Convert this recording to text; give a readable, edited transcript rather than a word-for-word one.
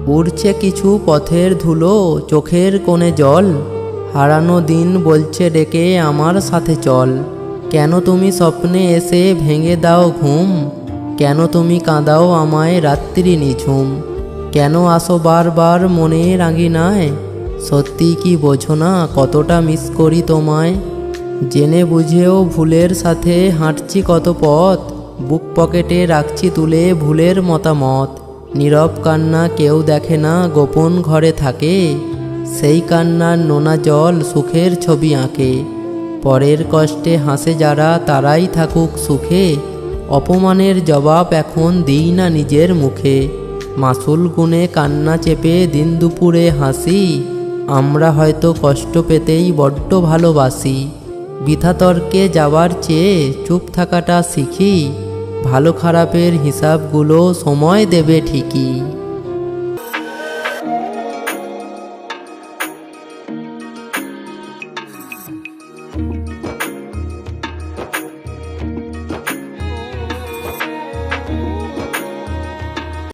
উড়ছে কিছু পথের ধুলো, চোখের কোণে জল, হারানো দিন বলছে ডেকে আমার সাথে চল। কেন তুমি স্বপ্নে এসে ভেঙে দাও ঘুম, কেন তুমি কাঁদাও আমায় রাত্রি নিঝুম, কেন আসো বারবার মনের আঙিনায়, সত্যি কি বোঝো না কতটা মিস করি তোমায়। জেনে বুঝেও ভুলের সাথে হাঁটছি কত পথ, বুক পকেটে রাখছি তুলে ভুলের মতামত। নীরব কান্না কেউ দেখে না গোপন ঘরে থাকে, সেই কান্নার নোনা জল সুখের ছবি আঁকে। পরের কষ্টে হাসে যারা তারাই থাকুক সুখে, অপমানের জবাব এখন দিই না নিজের মুখে। মাসুল গুনে কান্না চেপে দিন দুপুরে হাসি, আমরা হয়তো কষ্ট পেতেই বড্ড ভালোবাসি। বৃথা তর্কে যাওয়ার চেয়ে চুপ থাকাটা শিখি, ভালো খারাপের হিসাবগুলো সময় দেবে ঠিকই।